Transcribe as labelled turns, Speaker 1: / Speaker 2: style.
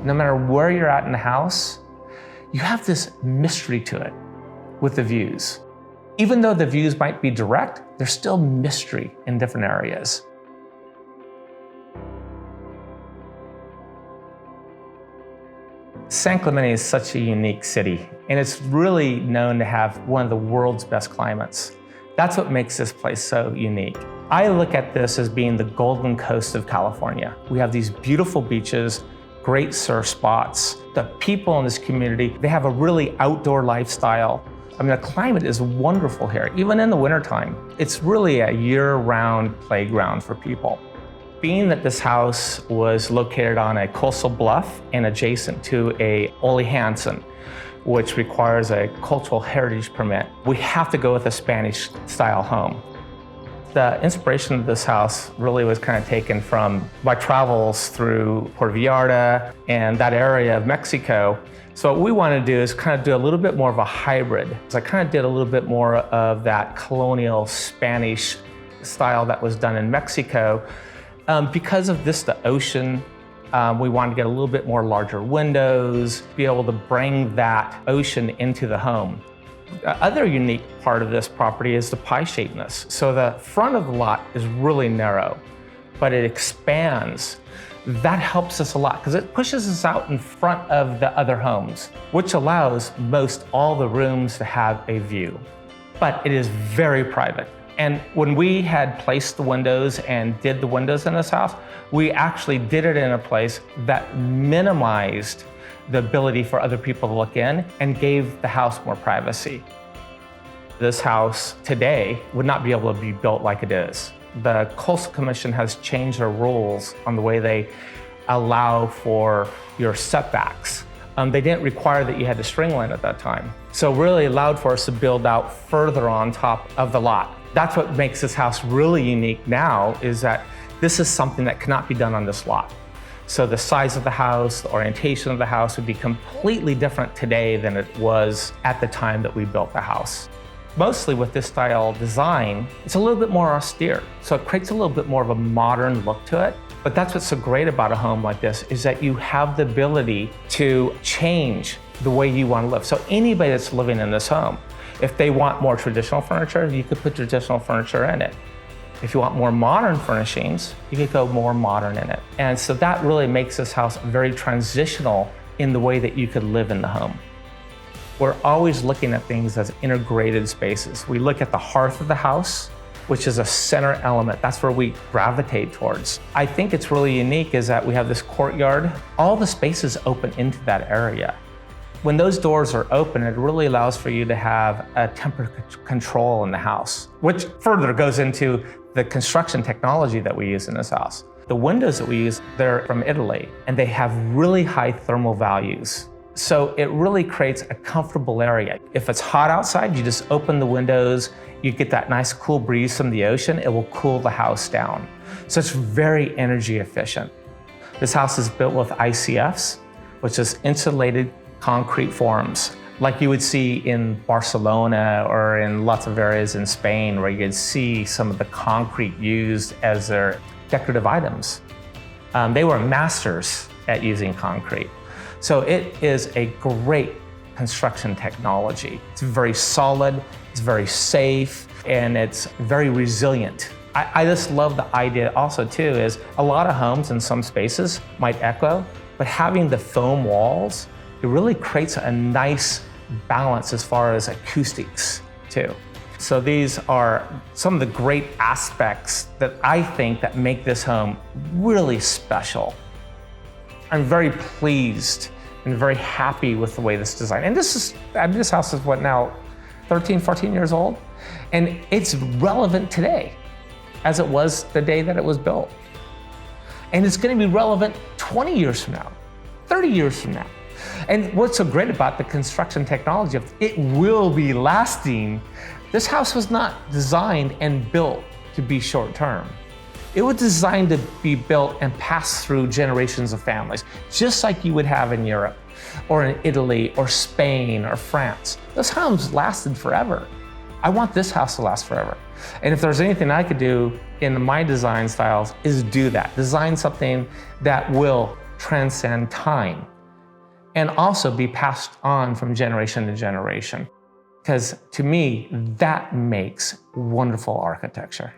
Speaker 1: no matter where you're at in the house, you have this mystery to it with the views. Even though the views might be direct, there's still mystery in different areas. San Clemente is such a unique city, and it's really known to have one of the world's best climates. That's what makes this place so unique. I look at this as being the Golden Coast of California. We have these beautiful beaches, great surf spots. The people in this community, they have a really outdoor lifestyle. I mean, the climate is wonderful here, even in the wintertime. It's really a year-round playground for people. Being that this house was located on a coastal bluff and adjacent to a Ole Hansen, which requires a cultural heritage permit, we have to go with a Spanish-style home. The inspiration of this house really was kind of taken from my travels through Puerto Vallarta and that area of Mexico. So what we want to do is kind of do a little bit more of a hybrid. So I kind of did a little bit more of that colonial Spanish style that was done in Mexico. Because of this, the ocean, we wanted to get a little bit more larger windows, be able to bring that ocean into the home. The other unique part of this property is the pie-shapedness. So the front of the lot is really narrow, but it expands. That helps us a lot because it pushes us out in front of the other homes, which allows most all the rooms to have a view. But it is very private. And when we had placed the windows and did the windows in this house, we actually did it in a place that minimized the ability for other people to look in and gave the house more privacy. This house today would not be able to be built like it is. The Coastal Commission has changed their rules on the way they allow for your setbacks. They didn't require that you had the string line at that time. So really allowed for us to build out further on top of the lot. That's what makes this house really unique now, is that this is something that cannot be done on this lot. So the size of the house, the orientation of the house would be completely different today than it was at the time that we built the house. Mostly with this style design, it's a little bit more austere. So it creates a little bit more of a modern look to it. But that's what's so great about a home like this, is that you have the ability to change the way you want to live. So anybody that's living in this home, if they want more traditional furniture, you could put traditional furniture in it. If you want more modern furnishings, you could go more modern in it. And so that really makes this house very transitional in the way that you could live in the home. We're always looking at things as integrated spaces. We look at the hearth of the house, which is a center element. That's where we gravitate towards. I think it's really unique is that we have this courtyard. All the spaces open into that area. When those doors are open, it really allows for you to have a temperature control in the house, which further goes into the construction technology that we use in this house. The windows that we use, they're from Italy, and they have really high thermal values. So it really creates a comfortable area. If it's hot outside, you just open the windows, you get that nice cool breeze from the ocean, it will cool the house down. So it's very energy efficient. This house is built with ICFs, which is insulated concrete forms, like you would see in Barcelona or in lots of areas in Spain where you'd see some of the concrete used as their decorative items. They were masters at using concrete. So it is a great construction technology. It's very solid, it's very safe, and it's very resilient. I just love the idea also too is a lot of homes in some spaces might echo, but having the foam walls, it really creates a nice balance as far as acoustics too. So these are some of the great aspects that I think that make this home really special. I'm very pleased and very happy with the way this is designed. And this house is what now, 13, 14 years old? And it's relevant today as it was the day that it was built. And it's gonna be relevant 20 years from now, 30 years from now. And what's so great about the construction technology, it will be lasting. This house was not designed and built to be short term. It was designed to be built and pass through generations of families, just like you would have in Europe, or in Italy, or Spain, or France. Those homes lasted forever. I want this house to last forever. And if there's anything I could do in my design styles, is do that. Design something that will transcend time. and also be passed on from generation to generation. Because to me, that makes wonderful architecture.